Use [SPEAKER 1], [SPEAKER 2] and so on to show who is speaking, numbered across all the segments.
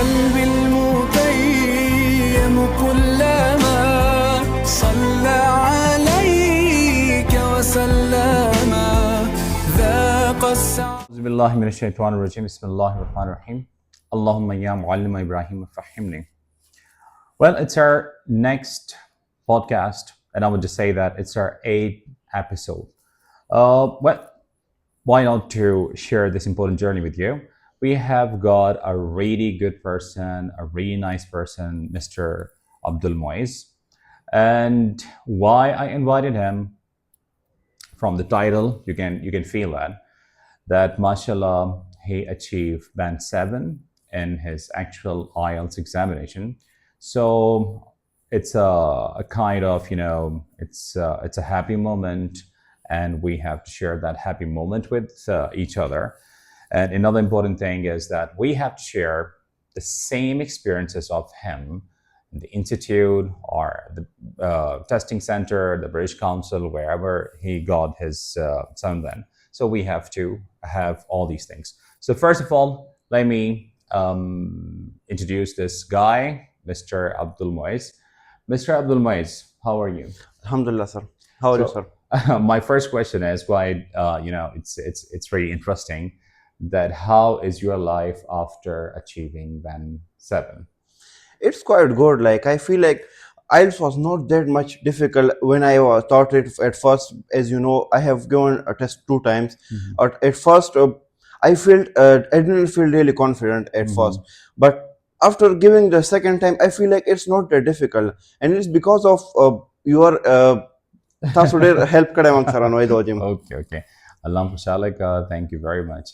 [SPEAKER 1] قلبي المتيم كلما صلى عليك وسلم ذاق السعادة.
[SPEAKER 2] أعوذ بالله من الشيطان الرجيم. بسم الله الرحمن الرحيم. اللهم يا معلم إبراهيم فهمني. Well, it's our next podcast, and I would just say that it's our 8th episode. Well, why not to share this important journey with you? We have got a really good person, a really nice person, Mr. Abdul Moiz. And why I invited him, from the title, you can feel that mashallah, he achieved band 7 in his actual IELTS examination. So it's a kind of, it's a happy moment, and we have to share that happy moment with each other. And another important thing is that we have to share the same experiences of him in the institute or the testing center, the British Council, wherever he got his Sundan. So we have to have all these things. So first of all, let me introduce this guy, Mr. Abdul Moiz. Mr. Abdul Moiz, how are you?
[SPEAKER 3] Alhamdulillah, sir. How are you, sir?
[SPEAKER 2] My first question is why, it's really interesting that how is your life after achieving band 7?
[SPEAKER 3] It's quite good. Like, I feel like IELTS was not that much difficult when I thought it at first. As you know, I have given a test 2 times. At first, I didn't feel really confident at first. But after giving the second time, I feel like it's not that difficult. And it's because of your task help kade mang sir anoi dojim.
[SPEAKER 2] Okay. Allah Mushalaka, thank you very much.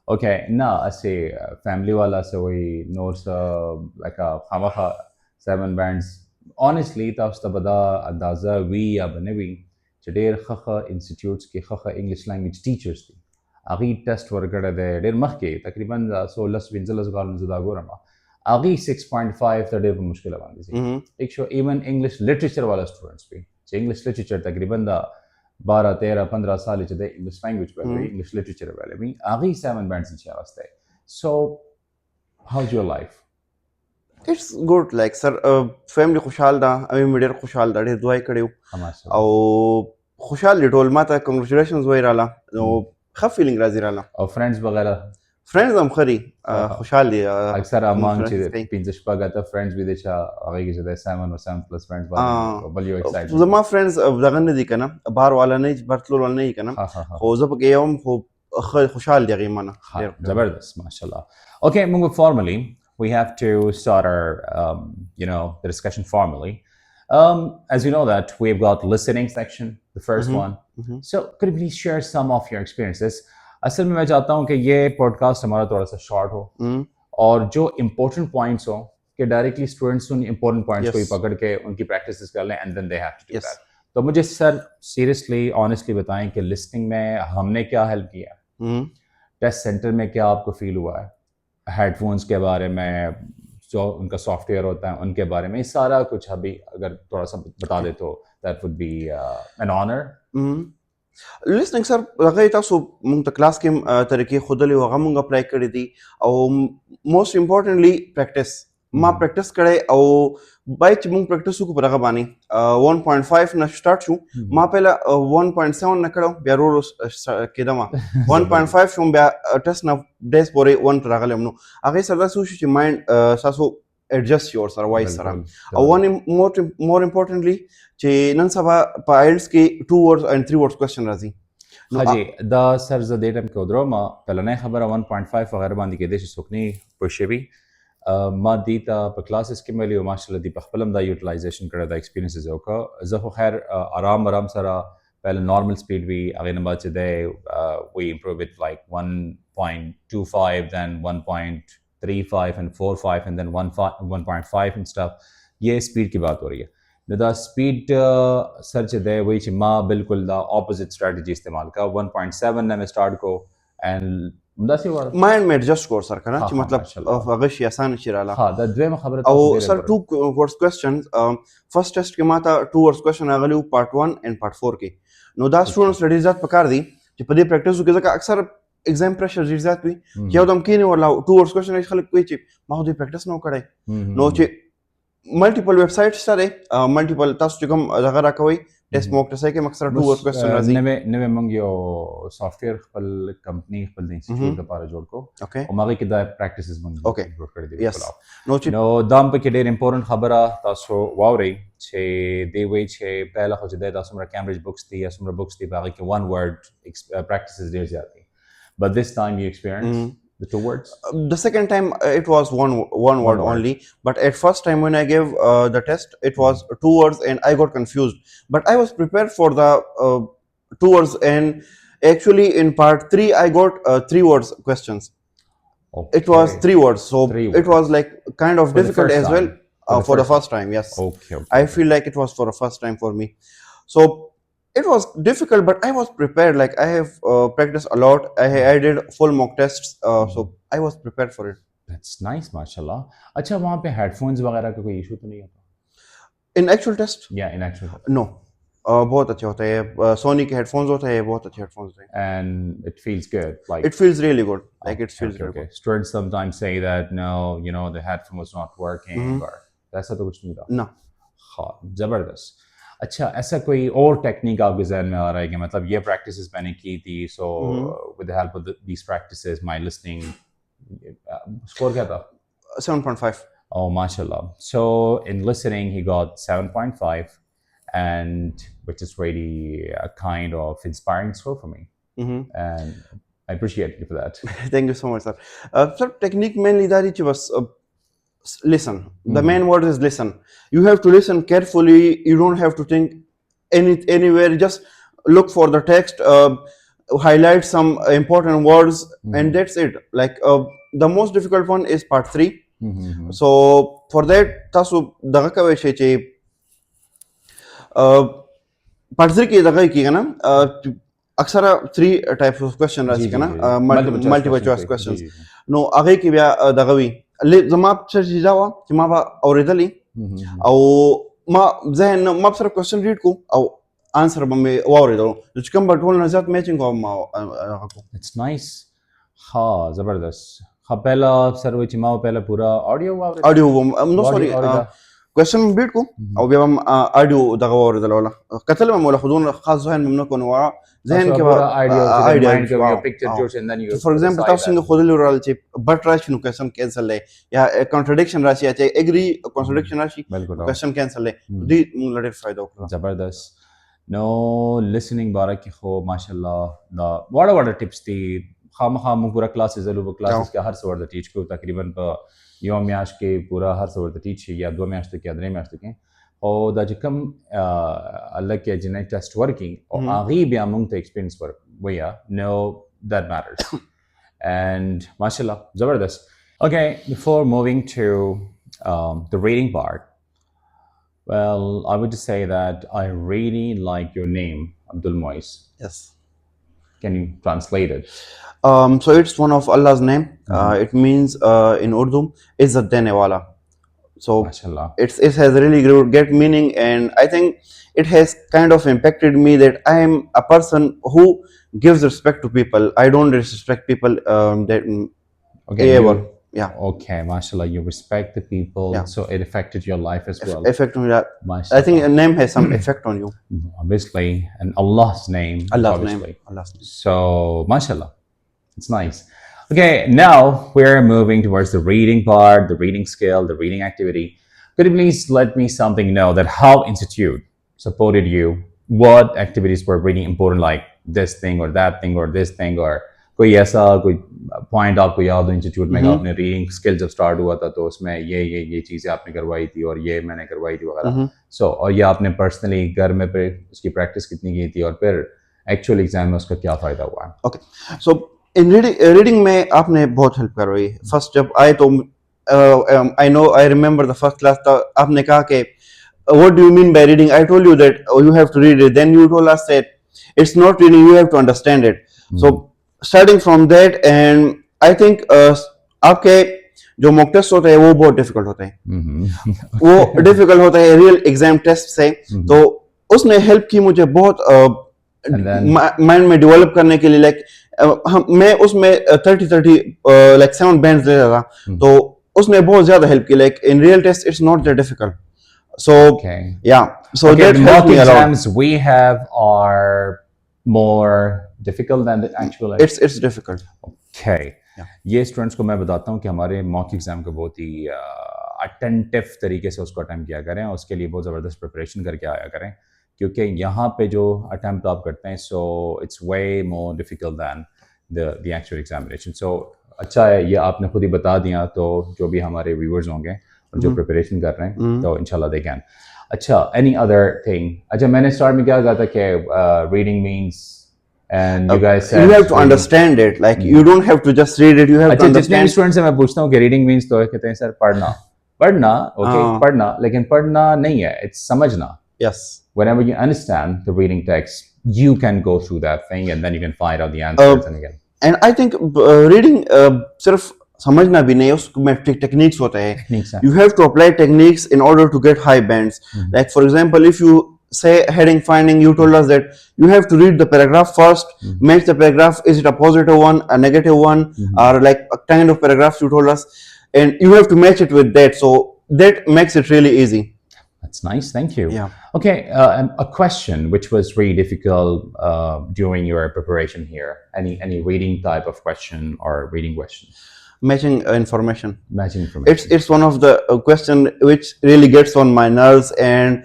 [SPEAKER 2] Okay, now I say family wala so we knows like a hamaha 7 bands. Honestly, tafs tabada andaza we abnewi chadir khaha institutes ki khaha English language teachers thi agi test wargada de der makhke takriban 16 20 galan zada gorama agi 6.5 the der mushkila bandi si ek show even English literature wala students bhi English literature takriban 12 13 15 साल चले English language वाले English literature वाले भी आगे 7 bands नीचे आवाज़ है. So how's your life?
[SPEAKER 3] It's good. Like, sir, family खुशहाल दा, अभी मेरे खुशहाल दा, ढेर दुआई करें. और खुशहाल लिटोल माता congratulations वही रहा, तो खा feeling राजी रहा.
[SPEAKER 2] और friends वगैरह
[SPEAKER 3] friends हम खरी खुशहाल दिया.
[SPEAKER 2] अक्सर अमान चीज़ पिंजश पगाता friends भी देशा आगे की जगह 7 और 7+ friends वाले बल you excited.
[SPEAKER 3] तो जमा friends जगह नहीं दिखना, बाहर वाला नहीं, बर्तलों वाला नहीं करना. हो जब के यौम हो खुशहाल दिया गई माना.
[SPEAKER 2] जबरदस्त, माशाल्लाह. Okay, moving formally, we have to start our the discussion formally. As you know that we've got listening section, the first one. So could you please share some of your experiences? असल में मैं चाहता हूँ कि ये podcast हमारा थोड़ा सा शॉर्ट हो और जो इम्पोर्टेंट पॉइंट्स हो कि डायरेक्टली स्टूडेंट्स उन इम्पोर्टेंट पॉइंट्स को ही पकड़ के उनकी प्रैक्टिस कर लें and then they have to do that. तो मुझे सर सीरियसली ऑनेस्टली बताएं कि लिस्टिंग में हमने क्या हेल्प किया, टेस्ट सेंटर में क्या आपको फील हुआ है, हेडफोन्स के बारे में, जो उनका सॉफ्टवेयर होता है उनके बारे में, सारा कुछ अभी अगर थोड़ा सा बता दे तो that would be an honour.
[SPEAKER 3] listening sir لغايه تاسو مونږ ته کلاس کې طریقې خودلې او هغه مونږ اپلای کړې دي او most importantly practice ما پریکټس کړې او بای چې مونږ پریکټس وکړو په هغه باندې 1.5 نه سٹارټ شو ما پهله 1.7 نه کړو بیا ورو کېدم 1.5 شوم بیا ټیسټ نه ډیس پورې 1 تر راغلم نو هغه سره سوچ چې مایند تاسو adjust your voice سره او one more importantly چې نن سبا په IELTS کې 2 words and 3 words question راځي.
[SPEAKER 2] हाजी دا سر ز دیټم کې ودرو ما پلنې خبره 1.5 وغیرہ باندې کې د سکني پوښوي ما دي ته په کلاسز کې ملي او ماشاءالله دی په خپلم دا یوټیلایزیشن کړه دا ایکسپیرینسز وکړه زه خو خیر آرام سره پهله نارمل سپیډ وی هغه نه بعد چې دی we improve it like 1.25 then 1.35 and 4.5 and then 1.5 and stuff. ये स्पीड की बात हो रही है. दा स्पीड सर چې دی وایي چې ما بالکل دا اپوزिट स्ट्रेटजी इस्तेमाल کا 1.7 نه مې سٹارټ کو and داسې وړ
[SPEAKER 3] مایند مې ایڈجسټ کور سر کنه چې مطلب هغه شي آسان شي رااله.
[SPEAKER 2] ها دا دویمه خبره
[SPEAKER 3] او سر 2 words questions فرست ټیسټ کې ماته 2 words question راغلی پارت 1 and part 4 کې نو دا سټوډنټس ریډیزات پکار دي چې په دې پریکټیس وکړي ځکه اکثر exam pressure zat wi ya dam kini wala towards question khalik koi chi ma hodi practice no kare no chi multiple websites sare multiple tasu chum zagara koi test mock test ke maksar towards question razi
[SPEAKER 2] نوې موږ you سافټویر خپل company خپل د انسټیټیوټ لپاره جوړ کو
[SPEAKER 3] okay
[SPEAKER 2] او ماغه کې دا پریکټیسز موږ
[SPEAKER 3] Okay.
[SPEAKER 2] جوړ کړی دي
[SPEAKER 3] yes no chi
[SPEAKER 2] نو دام په کې ډېر امپورټنت خبره تاسو واورئ چې دی وی چې پهله خو چې تاسو مر کیمبرج بوکس دي یا سمره بوکس دي باغې کې one word practices ډېر زیات دي but this time you experience the two words
[SPEAKER 3] the second time it was one word
[SPEAKER 2] word.
[SPEAKER 3] only, but at first time when I gave the test it was 2 words and I got confused, but I was prepared for the 2 words, and actually in part 3 I got 3 words questions.
[SPEAKER 2] okay.
[SPEAKER 3] It was 3 words, so
[SPEAKER 2] 3
[SPEAKER 3] it was like kind of
[SPEAKER 2] For the
[SPEAKER 3] difficult
[SPEAKER 2] first
[SPEAKER 3] as well
[SPEAKER 2] time.
[SPEAKER 3] for the first time. Yes,
[SPEAKER 2] okay
[SPEAKER 3] I feel like it was for the first time for me, so it was difficult, but I was prepared. Like I have practiced a lot. I did full mock tests, so I was prepared for it.
[SPEAKER 2] that's nice माशाल्लाह अच्छा वहाँ पे headphones वगैरह का कोई issue तो नहीं होता
[SPEAKER 3] In actual test,
[SPEAKER 2] या इन एक्चुअल
[SPEAKER 3] no. बहुत अच्छे होते हैं सोनी के हेडफोन्स होते हैं बहुत अच्छे हेडफोन्स होते हैं
[SPEAKER 2] and it feels good like
[SPEAKER 3] it feels really good like it feels
[SPEAKER 2] okay,
[SPEAKER 3] really
[SPEAKER 2] okay. Students sometimes say that no you know the headphone was not working or ऐसा तो कुछ नहीं था
[SPEAKER 3] good no
[SPEAKER 2] हाँ जबरदस्त अच्छा ऐसा कोई और टेक्निक आपके जहन में आ रहा है कि मतलब ये प्रैक्टिसेस मैंने की थी so with the help of these practices my listening score क्या था
[SPEAKER 3] 7.5
[SPEAKER 2] oh mashallah so in listening he got 7.5 and which is really a kind of inspiring score for me and I appreciate you for that
[SPEAKER 3] thank you so much sir sir technique mainly that it was listen the main word is listen you have to listen carefully you don't have to think anywhere just look for the text highlight some important words and that's it like the most difficult one is part 3 so for that tasu daga ka wai che part 3 ki daga ki na अक्सर 3 types of question राशि का ना multiple choice questions no आगे की बया दगवी ले जमा sir Java कि मा बा اوریدلی او ما ذهن ما بصير question read کو او answer بمې واوریدل چې کوم بټول نه زیات میچینګ او ما
[SPEAKER 2] it's nice ها زبردست ها پہلا سر و چې ما پہلا پورا audio واورید
[SPEAKER 3] audio no sorry question read کو او بیا audio دغه واوریدل ولا کتل ما ولا خذون خاص ذهن ممنوع کو نو ذهن کې
[SPEAKER 2] idea your picture George and then you
[SPEAKER 3] for example تاسو څنګه خودلی ورال چې بټ راشي نو question cancel لې یا contradiction راشي چې agree contradiction راشي question cancel لې دې موږ لړ فائدہ وکړه
[SPEAKER 2] زبردست نو listening بارے کې خو ماشاءالله دا وړه ټیپس دي خامخا موږ پورا کلاسز لوب کلاسز کې هر څه ورته ټیچ کو تقریبا په یو میاش کې پورا هر څه ورته ټیچ یا 2 میاشتې کې یا 3 میاشتې کې او دا چې کوم الله کې جنې ټیسټ ورکینګ او هغه بیا موږ ته ایکسپیرینس ورک ویا نو that matters and mashallah zabardast okay before moving to the reading part well I would just say that I really like your name Abdul Mois
[SPEAKER 3] yes
[SPEAKER 2] can you translate it
[SPEAKER 3] so it's one of Allah's name it means in Urdu izzat dene wala so
[SPEAKER 2] mashallah
[SPEAKER 3] it has really great meaning and I think it has kind of impacted me that I am a person who gives respect to people I don't disrespect people that
[SPEAKER 2] okay
[SPEAKER 3] ever yeah
[SPEAKER 2] okay mashallah you respect the people so it affected your life as well
[SPEAKER 3] effect on that
[SPEAKER 2] mashallah.
[SPEAKER 3] I think a name has some effect on you
[SPEAKER 2] obviously and Allah's name
[SPEAKER 3] Allah's name
[SPEAKER 2] so mashallah it's nice okay now we're moving towards the reading part the reading skill the reading activity could you please let me something know that how institute supported you what activities were really important like this thing or that thing or this thing or कोई ऐसा कोई point आपको याद हो institute में आपने reading skill जब start हुआ था तो उसमें ये चीज़ें आपने करवाई थी और ये मैंने करवाई थी वगैरह सो और ये आपने पर्सनली घर में फिर उसकी प्रैक्टिस कितनी की थी और फिर एक्चुअल एग्जाम में उसका क्या फ़ायदा हुआ
[SPEAKER 3] ओके सो इन रीडिंग में आपने बहुत हेल्प करवाई फर्स्ट जब आए तो I know I remember the first class था आपने कहा कि what do you mean by reading I told you that you have to read it then you told us that it's not reading you have to understand it so starting from that and I think आपके जो mock test होते हैं वो बहुत difficult होते हैं वो difficult होता है रियल एग्जाम टेस्ट से तो उसने हेल्प की मुझे बहुत
[SPEAKER 2] And then
[SPEAKER 3] माइंड में डेवलप करने के लिए लाइक मैं उसमें 30 लाइक 7 बैंड्स ले रहा था, तो उसने बहुत ज्यादा हेल्प की. Like in real test it's not that difficult. So
[SPEAKER 2] okay.
[SPEAKER 3] yeah, so
[SPEAKER 2] Okay,
[SPEAKER 3] that
[SPEAKER 2] the
[SPEAKER 3] helped
[SPEAKER 2] mock
[SPEAKER 3] me a lot.
[SPEAKER 2] exams we have are more difficult than the actual.
[SPEAKER 3] It's difficult.
[SPEAKER 2] Okay.
[SPEAKER 3] Yeah.
[SPEAKER 2] ये students को मैं बताता हूँ कि हमारे mock exam को बहुत ही attentive तरीके से उसको अटैम्प्ट किया करें, उसके लिए बहुत ज़बरदस्त प्रिपरेशन करके आया करें, क्योंकि यहाँ पे जो अटैम्प्ट आप करते हैं so it's way more difficult than the actual examination. So अच्छा है ये आपने खुद ही बता दिया, तो जो भी हमारे व्यूअर्स होंगे और जो प्रिपरेशन कर रहे हैं तो इंशाल्लाह दे कैन. अच्छा, एनी अदर थिंग? अच्छा, मैंने स्टार्ट में क्या कहा था कि reading means and you guys said
[SPEAKER 3] You have to understand it. Like you don't have to just read it. You have to
[SPEAKER 2] अच्छा, जितने भी
[SPEAKER 3] understand.
[SPEAKER 2] स्टूडेंट से मैं पूछता हूँ कि रीडिंग मीन्स तो कहते हैं सर पढ़ना. पढ़ना ओके, पढ़ना, लेकिन पढ़ना नहीं है, इट्स समझना.
[SPEAKER 3] Yes.
[SPEAKER 2] Whenever you understand the reading text, you can go through that thing and then you can find out the answers and again.
[SPEAKER 3] And I think reading सिर्फ समझना भी नहीं है, उसमें टेक्निक्स होते हैं.
[SPEAKER 2] Techniques हैं.
[SPEAKER 3] You have to apply techniques in order to get high bands. Like for example, if you say heading finding, you told us that you have to read the paragraph first, match the paragraph. Is it a positive one, a negative one, or like a kind of paragraphs you told us, and you have to match it with that. So that makes it really easy.
[SPEAKER 2] That's nice, thank you.
[SPEAKER 3] Yeah.
[SPEAKER 2] Okay, a question which was really difficult during your preparation here. Any reading type of question or reading question?
[SPEAKER 3] Matching information.
[SPEAKER 2] Matching information.
[SPEAKER 3] It's one of the question which really gets on my nerves, and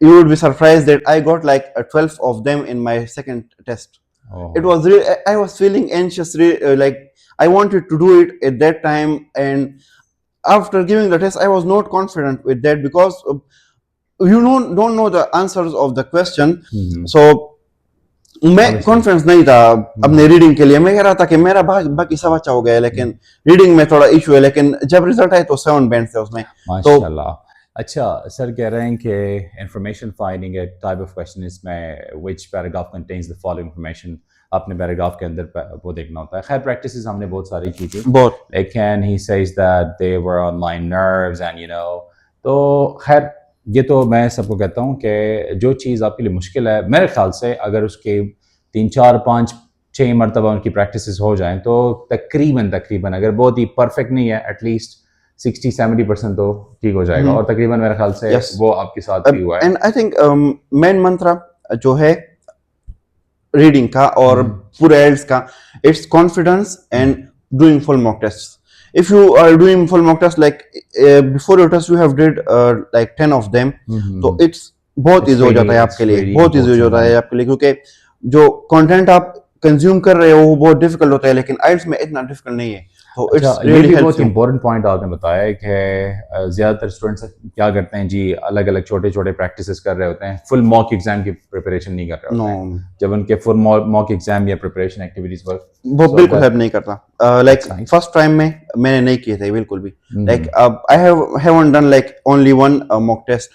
[SPEAKER 3] you would be surprised that I got like a 12 of them in my second test.
[SPEAKER 2] Oh.
[SPEAKER 3] It was really, I was feeling anxious, like I wanted to do it at that time, and after giving the test I was not confident with that because you don't know the answers of the question. So मैं confidence नहीं था अपने reading के लिए. मैं कह रहा था कि मेरा बाकी सब अच्छा हो गया, लेकिन रीडिंग में थोड़ा इशू है. लेकिन जब रिजल्ट आए तो 7 बैंड्स थे उसमें.
[SPEAKER 2] माशाल्लाह. अच्छा, सर कह रहे हैं कि information finding a type of question, इसमें which paragraph contains the following information, अपने पैराग्राफ के अंदर वो देखना होता है. खैर प्रैक्टिसेस हमने बहुत सारी की थी,
[SPEAKER 3] बहुत.
[SPEAKER 2] लेकिन he says that they were on my nerves and you know. तो खैर ये तो मैं सबको कहता हूँ कि जो चीज़ आपके लिए मुश्किल है, मेरे ख्याल से अगर उसके 3, 4, 5, 6 मरतबा उनकी प्रैक्टिसेस हो जाएं तो तकरीबन अगर बहुत ही परफेक्ट नहीं है एटलीस्ट 60-70% तो ठीक हो जाएगा. और तकरीबन मेरे ख्याल से वो आपके साथ भी हुआ है.
[SPEAKER 3] एंड आई थिंक मेन मंत्र जो है रीडिंग का और पूरे एल्स का, it's confidence and doing full mock test. If you are doing full mock test, like before your test you have did like 10 of them, तो it's बहुत easy हो जाता है आपके लिए, बहुत easy हो जाता है आपके लिए, क्योंकि जो कंटेंट आप कंज्यूम कर रहे हो वो बहुत डिफिकल्ट होता है, लेकिन आइल्स में इतना डिफिकल्ट नहीं है. तो इट्स रियली
[SPEAKER 2] बहुत इंपॉर्टेंट पॉइंट आपने बताया है कि ज़्यादातर स्टूडेंट्स क्या करते हैं जी, अलग अलग छोटे छोटे प्रैक्टिसेस कर रहे होते हैं, फुल मॉक एग्जाम की प्रिपरेशन नहीं कर रहे होते हैं. जब उनके फुल मॉक एग्जाम या प्रिपरेशन एक्टिविटीज पर
[SPEAKER 3] वो बिल्कुल हेल्प नहीं करता. लाइक फर्स्ट टाइम में मैंने नहीं किए थे बिल्कुल भी. Like I haven't done like only one mock test.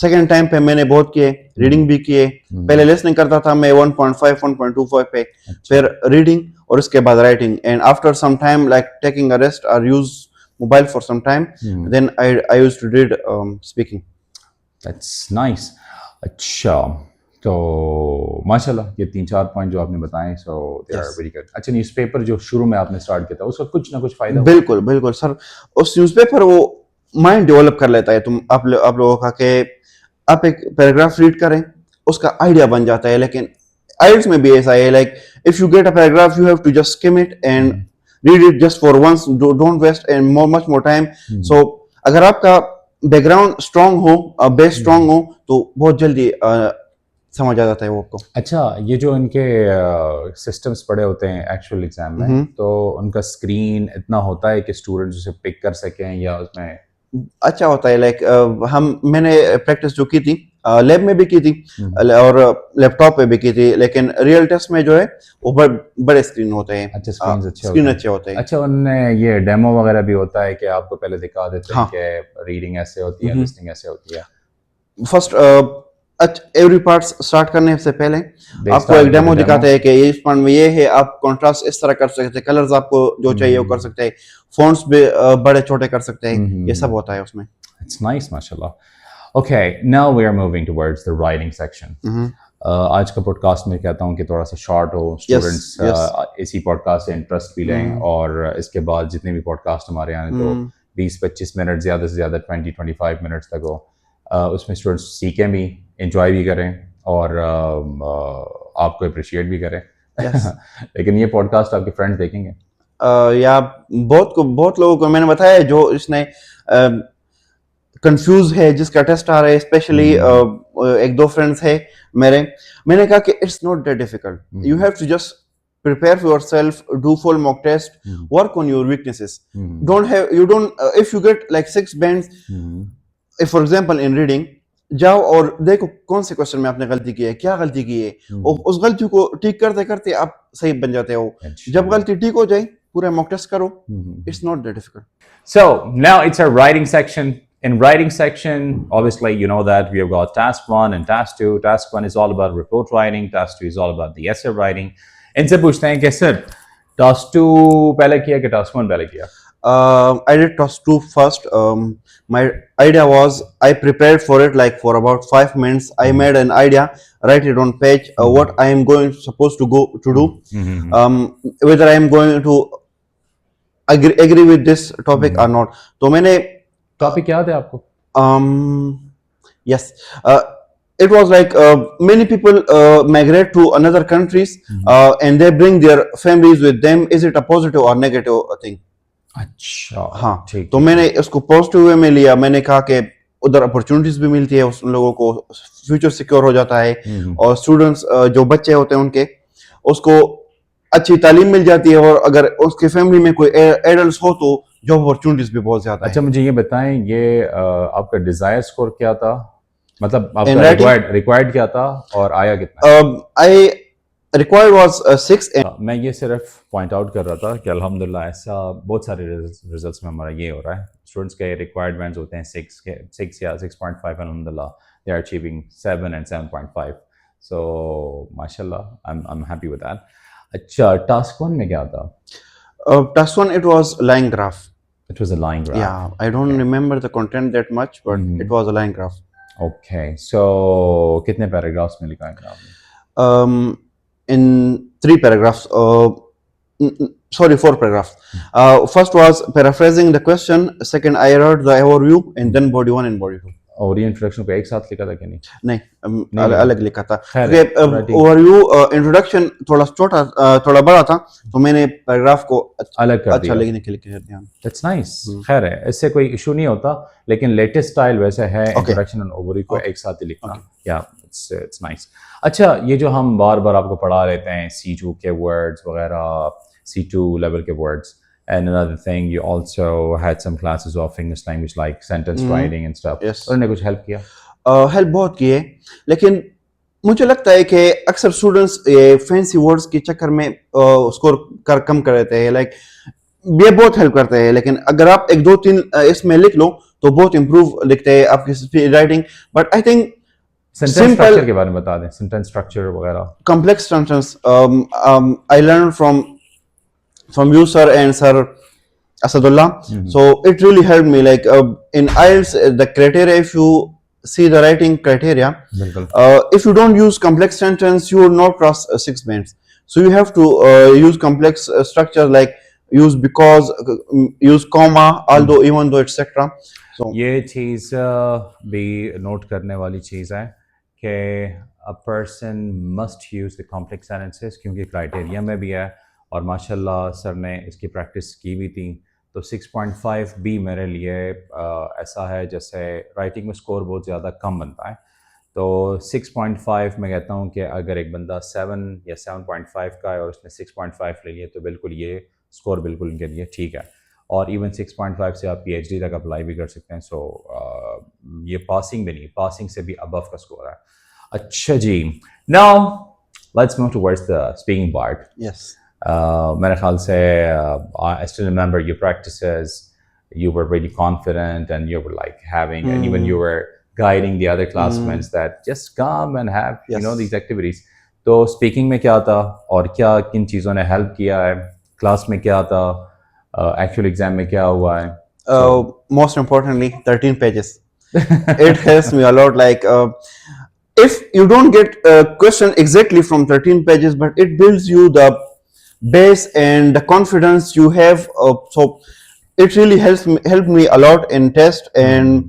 [SPEAKER 3] Second time पे मैंने बहुत किए, रीडिंग भी किए. पहले लिसनिंग करता था मैं 1.5 1.25 पे, फिर रीडिंग और उसके बाद writing. And after some time like taking a rest और use mobile for some time, then I used to read speaking.
[SPEAKER 2] That's nice. अच्छा, तो माशाल्लाह ये 3-4 पॉइंट जो आपने बताए so they are very good. अच्छा, न्यूज़पेपर जो शुरू में आपने स्टार्ट किया था उसका कुछ ना कुछ फायदा?
[SPEAKER 3] बिल्कुल सर. उस न्यूज़पेपर वो माइंड डेवलप कर लेता है तुम आप लोगों का, कि आप एक पैराग्राफ रीड करें उसका आइडिया बन जाता है. लेकिन आइल्स में भी ऐसा है, like if you get a paragraph you have to just skim it and read it just for once, don't waste and much more time. So अगर आपका बैकग्राउंड स्ट्रांग हो, बेस स्ट्रांग हो, तो बहुत जल्दी समझ आ जाता है वो आपको.
[SPEAKER 2] अच्छा, ये जो इनके सिस्टम्स पड़े होते हैं एक्चुअल एग्जाम में, तो उनका स्क्रीन इतना होता है कि स्टूडेंट्स उसे पिक कर सकें या उसमें
[SPEAKER 3] अच्छा होता है. लाइक मैंने प्रैक्टिस जो की थी लैब में भी की थी और लैपटॉप पे भी की थी, लेकिन रियल टेस्ट में जो है वो बड़े स्क्रीन होते हैं.
[SPEAKER 2] अच्छा,
[SPEAKER 3] स्क्रीन अच्छे होते हैं.
[SPEAKER 2] अच्छा, उनने ये डेमो वगैरह भी होता है कि आपको पहले दिखा देते हैं कि रीडिंग ऐसे होती है, लिसनिंग ऐसे होती है.
[SPEAKER 3] फर्स्ट एवरी पार्ट स्टार्ट करने से पहले आपको एक डेमो दिखाते हैं कि इस पार्ट में ये है, आप कंट्रास्ट इस तरह कर सकते हैं, कलर्स आपको जो चाहिए वो कर सकते हैं, फॉन्ट्स भी बड़े छोटे कर सकते हैं, ये सब होता है उसमें.
[SPEAKER 2] It's nice, mashallah. Okay, now we are moving towards the writing section. आज का पॉडकास्ट में कहता हूँ कि थोड़ा सा शॉर्ट हो, स्टूडेंट्स इसी पॉडकास्ट से इंटरेस्ट भी लें और इसके बाद जितने भी पॉडकास्ट हमारे आए तो 20-25 मिनट ज़्यादा से ज़्यादा 20-25 मिनट्स तक हो, उसमें स्टूडेंट्स सीखें भी, इंजॉय भी करें और आपको अप्रिशिएट भी करें। लेकिन ये पॉडकास्ट आपके फ्रेंड्स देखेंगे
[SPEAKER 3] या बहुत लोगों को मैंने बताया जो इसने कंफ्यूज है, जिसका टेस्ट आ रहा है, स्पेशली एक दो फ्रेंड्स है मैंने कहा कि it's not that difficult, you have to just prepare for yourself, do full mock test, work on your weaknesses. If you get like 6 bands, if for example in reading, जाओ और देखो कौन से क्वेश्चन में आपने गलती की है, क्या गलती की है, और उस गलती को ठीक करते करते आप सही बन जाते हो। जब गलती ठीक हो जाए पूरा मॉक टेस्ट करो, it's not that difficult.
[SPEAKER 2] So now it's our writing section. In writing section, obviously, you know that we have got task 1 and task 2. Task 1 is all about report writing. Task 2 is all about the essay writing. इनसे पूछते हैं कि sir task 2 पहले किया कि task 1 पहले किया?
[SPEAKER 3] I did task 2 first. My idea was I prepared for it like for about 5 minutes. I made an idea, write it on page, what I am supposed to do, whether I am going to agree with this topic or not. तो मैंने
[SPEAKER 2] topic याद है आपको?
[SPEAKER 3] Yes. It was like many people migrate to another countries and they bring their families with them. Is it a positive or negative thing?
[SPEAKER 2] अच्छा,
[SPEAKER 3] हाँ,
[SPEAKER 2] ठीक।
[SPEAKER 3] तो मैंने इसको पॉजिटिव वे में लिया। मैंने कहा कि उधर अपॉर्चुनिटीज भी मिलती है, उन लोगों को फ्यूचर सिक्योर हो जाता है और स्टूडेंट्स जो बच्चे होते हैं उनके उसको अच्छी तालीम मिल जाती है और अगर उसके फैमिली में कोई एडल्ट हो तो जॉब अपॉर्चुनिटीज भी बहुत ज्यादा।
[SPEAKER 2] अच्छा, मुझे ये बताएं, ये आपका डिजायर स्कोर क्या था, मतलब आपका रिक्वायर्ड क्या था और आया कितना?
[SPEAKER 3] I required was 6।
[SPEAKER 2] मैं ये सिर्फ पॉइंट आउट कर रहा था कि अल्हम्दुलिल्लाह ऐसा बहुत सारे रिजल्ट्स में हमारा ये हो रहा है, स्टूडेंट्स के रिक्वायरमेंट्स होते हैं 6 या 6.5, अल्हम्दुलिल्लाह दे आर अचीविंग 7 and 7.5, सो माशाल्लाह I am happy with that. अच्छा, टास्क 1 में क्या था?
[SPEAKER 3] Task 1 it was line graph.
[SPEAKER 2] It was a line graph.
[SPEAKER 3] Yeah, I don't remember the content that much, but it was a line graph.
[SPEAKER 2] Okay, so कितने paragraphs में लिखा है आपने?
[SPEAKER 3] In 3 paragraphs. Sorry, 4 paragraphs. First was paraphrasing the question. Second, I wrote the overview, and then body 1 and body 2.
[SPEAKER 2] और ये introduction को एक साथ लिखा था कि नहीं?
[SPEAKER 3] नहीं, अलग लिखा था। ओवरव्यू इंट्रोडक्शन थोड़ा छोटा, थोड़ा बड़ा था, तो मैंने पैराग्राफ को
[SPEAKER 2] अलग कर दिया,
[SPEAKER 3] लिखने के लिए कर दिया।
[SPEAKER 2] That's nice. खैर है, इससे कोई इशू नहीं होता, लेकिन लेटेस्ट स्टाइल वैसे है इंट्रोडक्शन और ओवरव्यू को एक साथ ही लिखना। या इट्स नाइस। अच्छा, ये जो हम बार बार आपको पढ़ा लेते हैं C2 के वर्ड्स वगैरह, C2 लेवल के words, and another thing, you also had some classes of English language like sentence writing and stuff.
[SPEAKER 3] Yes.
[SPEAKER 2] उन्होंने कुछ हेल्प किया?
[SPEAKER 3] हेल्प बहुत की है, लेकिन मुझे लगता है कि अक्सर स्टूडेंट्स ये फैंसी वर्ड्स के चक्कर में स्कोर कम कर देते हैं। लाइक ये बहुत हेल्प करते हैं, लेकिन अगर आप 1-2-3 इसमें लिख लो तो बहुत इम्प्रूव लिखते हैं आपकी writing. But I think
[SPEAKER 2] sentence structure के बारे में बता दें, सेंटेंस स्ट्रक्चर वगैरह।
[SPEAKER 3] complex sentences, I learned from you sir and sir Asadullah. So it really helped me, like in IELTS the criteria, if you see the writing criteria, if you don't use complex sentence you will not cross 6 bands. So you have to use complex structure, like use because, use comma, although, even though, etc. So
[SPEAKER 2] ये चीज़ भी note करने वाली चीज़ है कि a person must use the complex sentences, क्योंकि criteria में भी है और माशाल्लाह सर ने इसकी प्रैक्टिस की भी थी। तो 6.5 भी मेरे लिए ऐसा है जैसे राइटिंग में स्कोर बहुत ज़्यादा कम बनता है, तो 6.5 मैं कहता हूँ कि अगर एक बंदा 7 या 7.5 का है और उसने 6.5 ले लिया तो बिल्कुल ये स्कोर बिल्कुल इनके लिए ठीक है। और इवन 6.5 से आप PhD तक अप्लाई भी कर सकते हैं। सो ये पासिंग भी नहीं, पासिंग से भी अबव का स्कोर है। अच्छा जी, now let's move towards the speaking part.
[SPEAKER 3] yes,
[SPEAKER 2] मेरे ख्याल से I still remember your practices, you were really confident and you were like having and even you were guiding the other classmates that just come and have you know these activities. तो speaking में क्या था और क्या किन चीज़ों ने help किया है, क्लास में क्या था, एक्चुअल एग्जाम में क्या हुआ है?
[SPEAKER 3] most importantly 13 pages. It helps me a lot, like if you don't get a question exactly from 13 pages, but it builds you the base and the confidence you have. So it really helped me a lot in test. And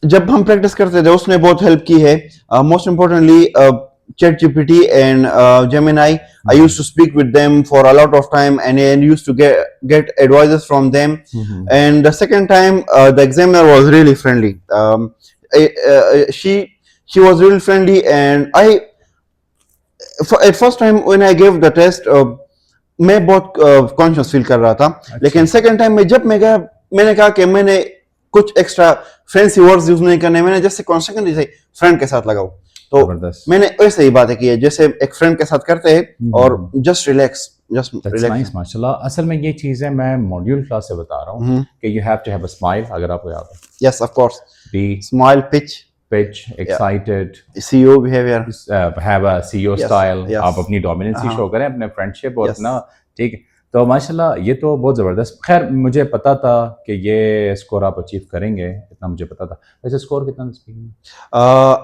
[SPEAKER 3] जब हम practice करते थे उसने बहुत help की है. Most importantly chat gpt and gemini, I used to speak with them for a lot of time and used to get advices from them. And the second time the examiner was really friendly. She was really friendly, and at first time when I gave the test मैं बहुत conscious feel कर रहा था. लेकिन second time में जब मैं गया, मैंने कहा कि मैंने कुछ एक्स्ट्रा फैंसी वर्ड्स यूज नहीं करने, मैंने जैसे कॉन्सेक्वेंटली से फ्रेंड के साथ लगाओ. तो मैंने वैसे ही बातें की है जैसे एक फ्रेंड के साथ करते हैं, और जस्ट रिलैक्स.
[SPEAKER 2] नाइस माशाल्लाह. असल में ये चीजें मैं मॉड्यूल क्लास से बता रहा हूँ कि you have to have a smile, अगर आपको याद है.
[SPEAKER 3] Yes of course.
[SPEAKER 2] Be
[SPEAKER 3] smile,
[SPEAKER 2] pitch, excited,
[SPEAKER 3] CEO behavior,
[SPEAKER 2] have a CEO
[SPEAKER 3] Yes,
[SPEAKER 2] style.
[SPEAKER 3] yes.
[SPEAKER 2] आप अपनी डोमिनेंसी शो करें, अपने फ्रेंडशिप और
[SPEAKER 3] Yes.
[SPEAKER 2] अपना, ठीक है. तो माशाल्लाह ये तो बहुत ज़बरदस्त. खैर मुझे पता था कि ये स्कोर आप अचीव करेंगे, इतना मुझे पता था. वैसे स्कोर कितना speaking?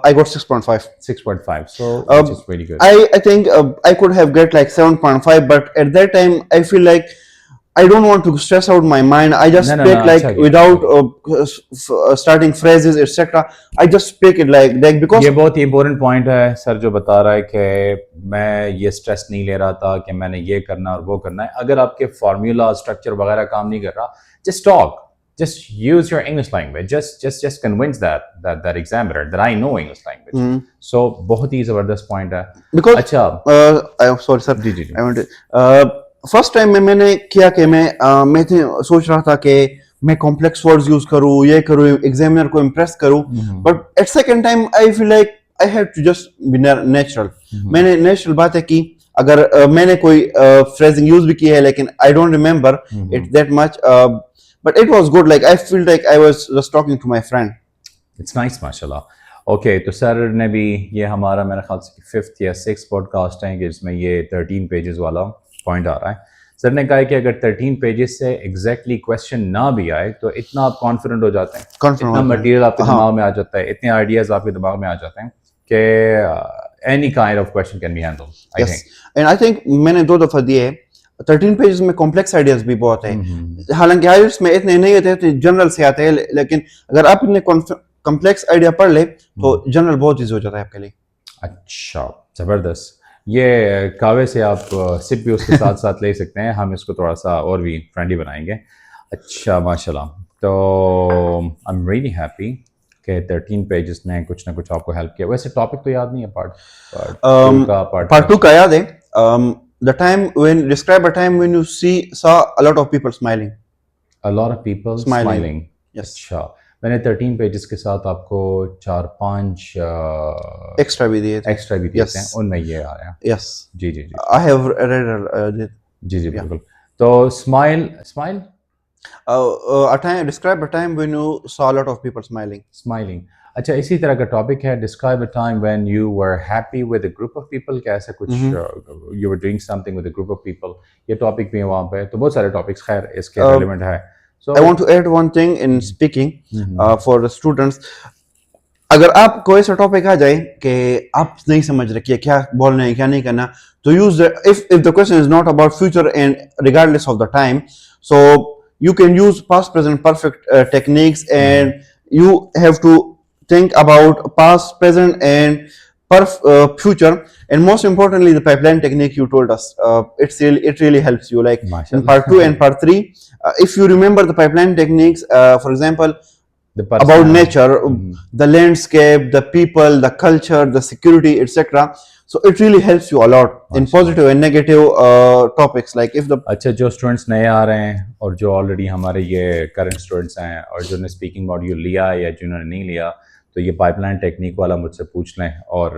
[SPEAKER 3] I got 6.5.
[SPEAKER 2] 6.5. So which is very good.
[SPEAKER 3] I think I could have get like 7.5, but at that time I feel like I don't want to stress out my mind. I just
[SPEAKER 2] No,
[SPEAKER 3] speak
[SPEAKER 2] no,
[SPEAKER 3] like
[SPEAKER 2] अच्छा
[SPEAKER 3] without starting phrases, etc. I just speak it like because
[SPEAKER 2] ये बहुत ही important point है sir जो बता रहा है कि मैं ये स्ट्रेस नहीं ले रहा था कि मैंने ये करना और वो करना है. अगर आपके फार्मूला स्ट्रक्चर वगैरह काम नहीं कर रहा, just talk, just use your English language, just convince that examiner that I know English language. So बहुत ही जबरदस्त पॉइंट है.
[SPEAKER 3] because
[SPEAKER 2] अच्छा
[SPEAKER 3] I'm sorry sir.
[SPEAKER 2] जी.
[SPEAKER 3] I want to first time में मैंने किया कि मैं सोच रहा था कि मैं कॉम्प्लेक्स वर्ड्स यूज करूँ, ये करूँ, एग्जामिनर को इम्प्रेस करूँ. But at second time I feel like I have to just be natural. मैंने नेचुरल बातें की. अगर मैंने कोई फ्रेजिंग यूज भी की है लेकिन I don't remember it that much, but it was good. Like I feel like I was just talking to my friend.
[SPEAKER 2] It's nice माशाल्लाह. ओके, तो सर ने भी ये हमारा मेरे ख्याल से 5th या 6th पॉडकास्ट है कि जिसमें ये 13 पेजेस वाला पॉइंट आ रहा है. सर ने कहा कि अगर 13 पेजेस से एग्जैक्टली क्वेश्चन ना भी आए तो इतना आप कॉन्फिडेंट हो जाते हैं, इतना मटेरियल आपके दिमाग में आ जाता है, इतने आइडियाज आपके दिमाग में आ जाते हैं कि any kind of question can be handled. I think,
[SPEAKER 3] and I think मैंने 2 दफा दिए. 13 पेजेस में कॉम्प्लेक्स आइडियाज भी बहुत है. हालांकि आइल्स में इतने नहीं होते, जनरल से आते हैं, लेकिन अगर आप इतने कॉम्प्लेक्स आइडिया पढ़ ले तो जनरल बहुत ईजी हो जाता है आपके लिए.
[SPEAKER 2] अच्छा, जबरदस्त. ये कावे से आप सिप भी उसके साथ साथ ले सकते हैं, हम इसको थोड़ा सा और भी फ्रेंडली बनाएंगे. अच्छा माशाल्लाह. तो आई एम रियली हैप्पी कि 13 पेजेस ने कुछ ना कुछ आपको हेल्प किया. वैसे टॉपिक तो याद नहीं है
[SPEAKER 3] पार्ट 2 का याद है. The time when describe a time when you saw a lot of people smiling.
[SPEAKER 2] A lot of people smiling.
[SPEAKER 3] Yes.
[SPEAKER 2] अच्छा, मैंने 13 पेजेस के साथ आपको 4-5
[SPEAKER 3] एक्स्ट्रा भी दिए थे.
[SPEAKER 2] yes. हैं, उनमें ये आ रहा है.
[SPEAKER 3] Yes.
[SPEAKER 2] Ji.
[SPEAKER 3] I have read
[SPEAKER 2] जी बिल्कुल. तो smile
[SPEAKER 3] a time, describe a time when you saw a lot of people smiling.
[SPEAKER 2] अच्छा, इसी तरह का टॉपिक है. Describe a time when you were happy with a group of people. कैसे कुछ you were doing something with a group of people. ये topic भी है वहाँ पे. तो बहुत सारे टॉपिक्स खैर इसके रेलेवेंट है. So,
[SPEAKER 3] I want to add one thing in speaking for the students. अगर आप कोई ऐसा टॉपिक आ जाए कि आप नहीं समझ रहे कि क्या बोलना है क्या नहीं करना, तो use the if the question is not about future and regardless of the time, so you can use past present perfect techniques, and you have to think about past, present and future, and most importantly the pipeline technique you told us. It really helps you, like in part 2 and part 3. If you remember the pipeline techniques, for example, about nature, the landscape, the people, the culture, the security, etc. So it really helps you a lot in positive and negative topics. Like if the
[SPEAKER 2] अच्छा, जो students नए आ रहे हैं और जो already हमारे ये current students हैं और जिन्होंने स्पीकिंग मॉड्यूल लिया या जिन्होंने नहीं लिया, तो ये पाइपलाइन टेक्निक वाला मुझसे पूछ लें. और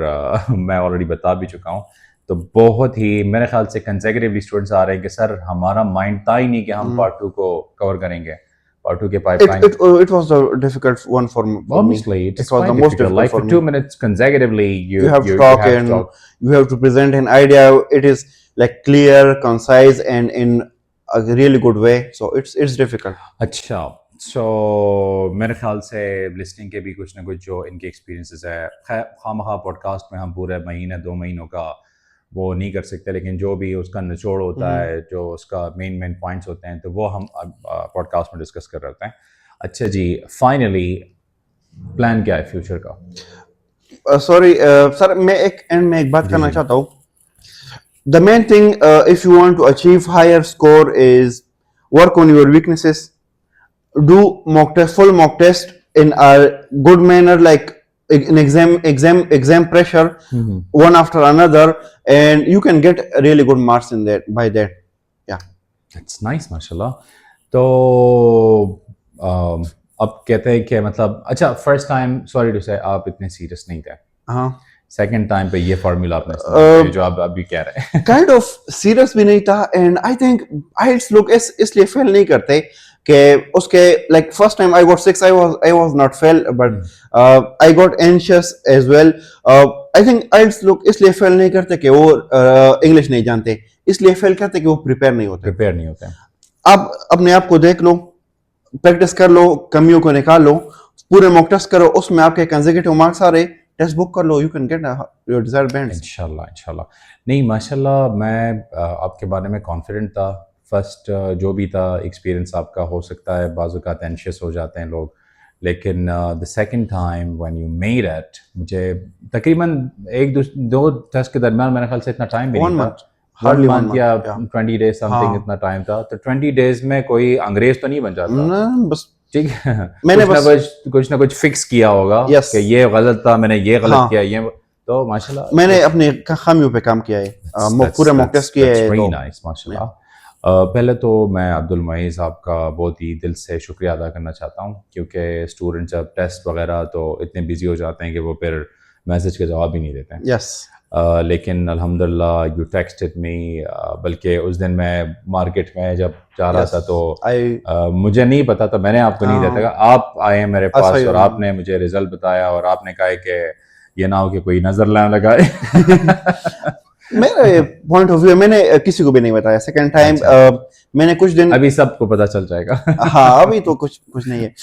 [SPEAKER 2] मैं ऑलरेडी बता भी चुका हूँ. तो बहुत ही मेरे ख्याल से कंसेक्यूटिवली स्टूडेंट्स आ रहे हैं कि सर हमारा माइंड था ही नहीं कि हम पार्ट 2 को कवर करेंगे. Part 2 के pipeline.
[SPEAKER 3] It was the difficult one for me.
[SPEAKER 2] Obviously, it
[SPEAKER 3] was the most difficult
[SPEAKER 2] like
[SPEAKER 3] for
[SPEAKER 2] for
[SPEAKER 3] me.
[SPEAKER 2] 2 minutes consecutively,
[SPEAKER 3] you have to talk and you have to present an idea. It is like clear, concise, and in a really good way. So it's difficult.
[SPEAKER 2] अच्छा, सो मेरे ख्याल से listening के भी कुछ ना कुछ जो इनके एक्सपीरियंसेस है, खैर खामखा पॉडकास्ट में हम पूरे महीने 2 महीनों का वो नहीं कर सकते, लेकिन जो भी उसका निचोड़ होता है, जो उसका मेन पॉइंट्स होते हैं, तो वो हम पॉडकास्ट में डिस्कस कर रहे होते हैं। अच्छा जी, फाइनली प्लान क्या है फ्यूचर का?
[SPEAKER 3] सॉरी सर, मैं एक एंड में एक बात करना चाहता हूँ. The main thing, if you want to achieve higher score, is work on your weaknesses. Do full mock test in a good manner, like in exam pressure, one after another, and you can get really good marks in that by that. Yeah.
[SPEAKER 2] That's nice, माशाल्लाह. तो अब कहते हैं कि मतलब अच्छा, first time sorry to से आप इतने सीरियस नहीं थे,
[SPEAKER 3] हाँ.
[SPEAKER 2] सेकंड टाइम पे ये फार्मूला आपने इस्तेमाल किया जो आप अभी कह रहे हैं.
[SPEAKER 3] काइंड ऑफ सीरियस भी नहीं था, एंड आई थिंक आइल्स लोग इसलिए फेल नहीं करते कि उसके like first time I got 6, I was not fail, but I got anxious as well. I think IELTS लोग इसलिए फेल नहीं करते कि वो इंग्लिश नहीं जानते, इसलिए फेल करते कि वो प्रिपेयर नहीं होते. आप अपने आप को देख लो, प्रैक्टिस कर लो, कमियों को निकाल लो, पूरे मॉक टेस्ट करो, उसमें आपके कंसेक्यूटिव मार्क्स आ रहे, टेस्ट बुक कर लो, you can get your desired bands.
[SPEAKER 2] इंशाल्लाह. नहीं माशाल्लाह, मैं आपके बारे में कॉन्फिडेंट था. फर्स्ट जो भी था एक्सपीरियंस आपका, हो सकता है बाज़ औक़ात एंशियस हो जाते हैं लोग, लेकिन the second time when you made it, मुझे तकरीबन 1-2 टेस्ट के दरमियान मेरे ख्याल से इतना टाइम भी नहीं था, हार्डली 1 month या 20 डेज समथिंग, इतना टाइम था. तो 20 डेज में कोई अंग्रेज तो नहीं बन जाता
[SPEAKER 3] ना, बस
[SPEAKER 2] ठीक है.
[SPEAKER 3] मैंने
[SPEAKER 2] कुछ ना कुछ फिक्स किया होगा कि ये गलत था, मैंने ये गलत किया, ये तो माशाल्लाह
[SPEAKER 3] मैंने अपने खामियों पे काम किया है, पूरा मॉक टेस्ट किया है.
[SPEAKER 2] वेरी नाइस माशाल्लाह. पहले तो मैं अब्दुल मुईज़ साहब का बहुत ही दिल से शुक्रिया अदा करना चाहता हूँ, क्योंकि स्टूडेंट्स जब टेस्ट वगैरह तो इतने बिजी हो जाते हैं कि वो फिर मैसेज का जवाब ही नहीं देते हैं.
[SPEAKER 3] यस.
[SPEAKER 2] लेकिन अल्हम्दुलिल्लाह यू टेक्स्टेड मी, बल्कि उस दिन मैं मार्केट में जब जा रहा था तो मुझे नहीं पता था, मैंने आपको नहीं बताया, आप आए मेरे पास और आपने मुझे रिजल्ट बताया, और आपने कहा कि ये ना हो कि कोई नजर लाने लगाए.
[SPEAKER 3] मेरे पॉइंट ऑफ व्यू मैंने किसी को भी नहीं बताया. सेकंड टाइम मैंने कुछ दिन,
[SPEAKER 2] अभी सबको पता चल जाएगा.
[SPEAKER 3] हाँ, अभी तो कुछ नहीं है.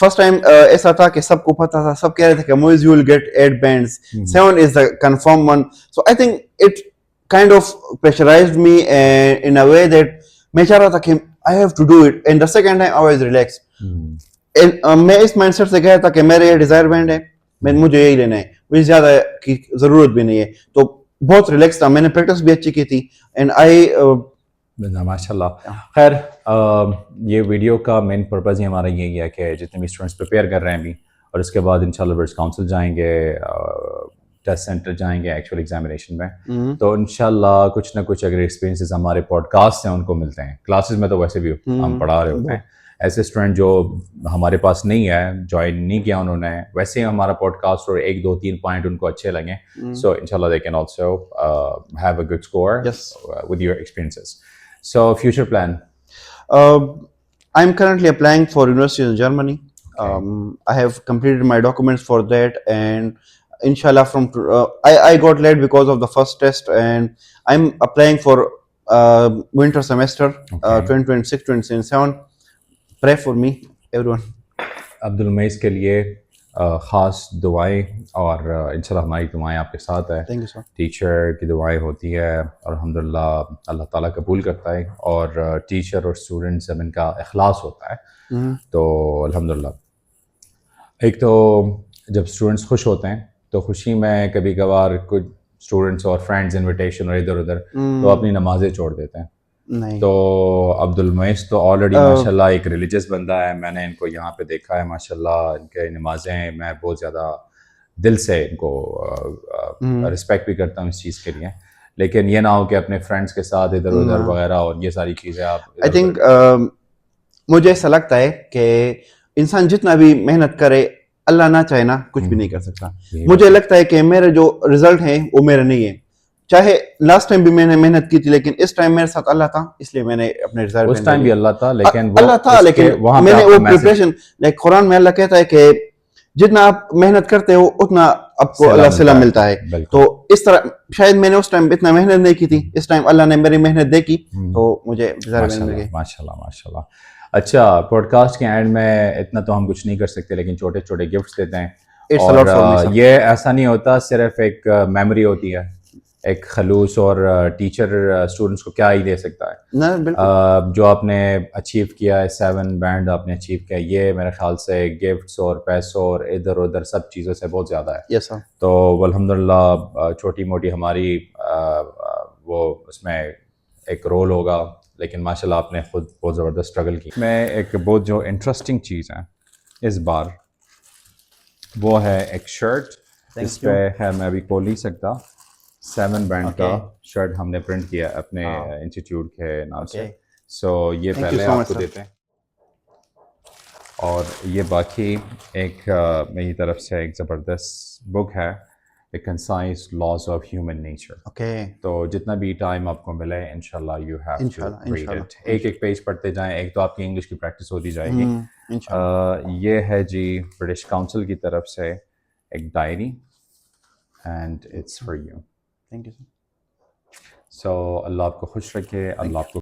[SPEAKER 3] फर्स्ट टाइम ऐसा था कि सबको पता था, सब कह रहे थे कि Moiz you will get 8 bands, 7 is the confirm one. So I think it kind of pressurised me in a way that मैं चाह रहा था कि I have to do it. And the second time I was relax. मैं इस mindset से गया था कि मेरे ये डिजायर बैंड है, मुझे यही लेना है, मुझे ज्यादा की जरूरत भी नहीं है, तो बहुत रिलैक्स था. मैंने प्रैक्टिस भी अच्छी की थी, एंड आई
[SPEAKER 2] माशाल्लाह. खैर ये वीडियो का मेन पर्पज़ ही हमारा यही है कि जितने भी स्टूडेंट्स प्रिपेयर कर रहे हैं अभी, और इसके बाद इंशाल्लाह वर्ड्स काउंसिल जाएंगे, टेस्ट सेंटर जाएंगे एक्चुअल एग्जामिनेशन में, तो इंशाल्लाह कुछ ना कुछ अगर एक्सपीरियंसेस हमारे पॉडकास्ट से उनको मिलते हैं. क्लासेस में तो वैसे भी हम पढ़ा रहे होते हैं. ऐसे स्टूडेंट जो हमारे पास नहीं है, ज्वाइन नहीं किया उन्होंने, वैसे ही हमारा पॉडकास्ट और 1-2-3 पॉइंट उनको अच्छे लगे, सो इंशाल्लाह they can also have a good score with your experiences. So future plan?
[SPEAKER 3] I'm currently applying for university in Germany. I have completed my documents for that, and inshallah I got late because of the first test, and I'm applying for winter semester 2026-2027. Pray for me, everyone.
[SPEAKER 2] Abdul Muiz के लिए ख़ास दुआएं, और इंशाल्लाह हमारी दुआएं आपके साथ है.
[SPEAKER 3] Thank you sir.
[SPEAKER 2] टीचर की दुआएं होती है और अल्हम्दुलिल्लाह अल्लाह ताला कबूल करता है, और टीचर और स्टूडेंट जब इनका इखलास होता है तो अल्हम्दुलिल्लाह. एक तो जब स्टूडेंट्स खुश होते हैं तो खुशी में कभी कभार कुछ स्टूडेंट्स और फ्रेंड्स इनविटेशन और इधर उधर तो अपनी नमाजें छोड़ देते हैं.
[SPEAKER 3] नहीं.
[SPEAKER 2] तो अब्दुल मुईज़ तो ऑलरेडी माशाल्लाह एक रिलीजियस बंदा है. मैंने इनको यहाँ पे देखा है माशाल्लाह, इनके नमाजें मैं बहुत ज़्यादा दिल से इनको रिस्पेक्ट भी करता हूँ इस चीज़ के लिए. लेकिन ये ना हो कि अपने फ्रेंड्स के साथ इधर उधर वगैरह और ये सारी चीज़ें आप.
[SPEAKER 3] आई थिंक मुझे ऐसा लगता है कि इंसान जितना भी मेहनत करे, अल्लाह ना चाहे ना कुछ भी नहीं कर सकता. मुझे लगता है कि मेरे जो रिजल्ट हैं वो मेरे नहीं है. चाहे लास्ट टाइम भी मैंने मेहनत की थी, लेकिन इस टाइम मेरे साथ अल्लाह था, इसलिए मैंने अपने रिजल्ट.
[SPEAKER 2] उस टाइम भी अल्लाह था, लेकिन
[SPEAKER 3] मैंने वो प्रिपरेशन, लाइक कुरान में अल्लाह कहता है कि जितना आप मेहनत करते हो उतना आपको अल्लाह से मिलता है. तो इस तरह शायद मैंने उस टाइम इतना मेहनत नहीं की थी, इस टाइम अल्लाह ने मेरी मेहनत देखी तो मुझे रिजल्ट मिल गई.
[SPEAKER 2] माशाल्लाह माशाल्लाह. अच्छा, पॉडकास्ट के एंड में इतना तो हम कुछ नहीं कर सकते, लेकिन छोटे छोटे गिफ्ट्स देते हैं।
[SPEAKER 3] It's a
[SPEAKER 2] और
[SPEAKER 3] lot for me, sir.
[SPEAKER 2] ये ऐसा नहीं होता, सिर्फ एक मेमोरी होती है। एक खलूस और टीचर स्टूडेंट्स को क्या ही दे सकता है।
[SPEAKER 3] ना बिल्कुल
[SPEAKER 2] जो आपने अचीव किया है, 7 बैंड आपने अचीव किया, ये मेरे ख्याल से गिफ्ट्स और पैसों और इधर उधर सब चीज़ों से बहुत ज़्यादा है।
[SPEAKER 3] यस सर
[SPEAKER 2] तो अल्हम्दुलिल्लाह छोटी मोटी हमारी वो उसमें एक रोल होगा, लेकिन माशाल्लाह आपने खुद बहुत ज़बरदस्त स्ट्रगल की। मैं एक बहुत जो इंटरेस्टिंग चीज़ है इस बार, वो है एक शर्ट।
[SPEAKER 3] Thank
[SPEAKER 2] इस पे खैर मैं अभी खोल नहीं सकता। 7 बैंड का
[SPEAKER 3] Okay.
[SPEAKER 2] शर्ट हमने प्रिंट किया अपने
[SPEAKER 3] हाँ।
[SPEAKER 2] इंस्टीट्यूट के नाम से।
[SPEAKER 3] Okay.
[SPEAKER 2] सो ये
[SPEAKER 3] Thank you
[SPEAKER 2] पहले
[SPEAKER 3] so much,
[SPEAKER 2] आपको
[SPEAKER 3] sir.
[SPEAKER 2] देते हैं, और ये बाकी एक मेरी तरफ से एक ज़बरदस्त बुक है, a concise laws of human nature.
[SPEAKER 3] Okay
[SPEAKER 2] तो जितना भी टाइम आपको मिले इंशाल्लाह यू हैव टू
[SPEAKER 3] इंशाल्लाह,
[SPEAKER 2] रीड
[SPEAKER 3] इंशाल्लाह,
[SPEAKER 2] इट। एक एक पेज पढ़ते जाएं, एक तो आपकी इंग्लिश की प्रैक्टिस होती जाएगी।
[SPEAKER 3] इंशाल्लाह
[SPEAKER 2] ये है जी ब्रिटिश काउंसिल की तरफ से एक diary, and it's for you.
[SPEAKER 3] Thank you sir
[SPEAKER 2] सो अल्लाह आपको खुश रखे, अल्लाह आपको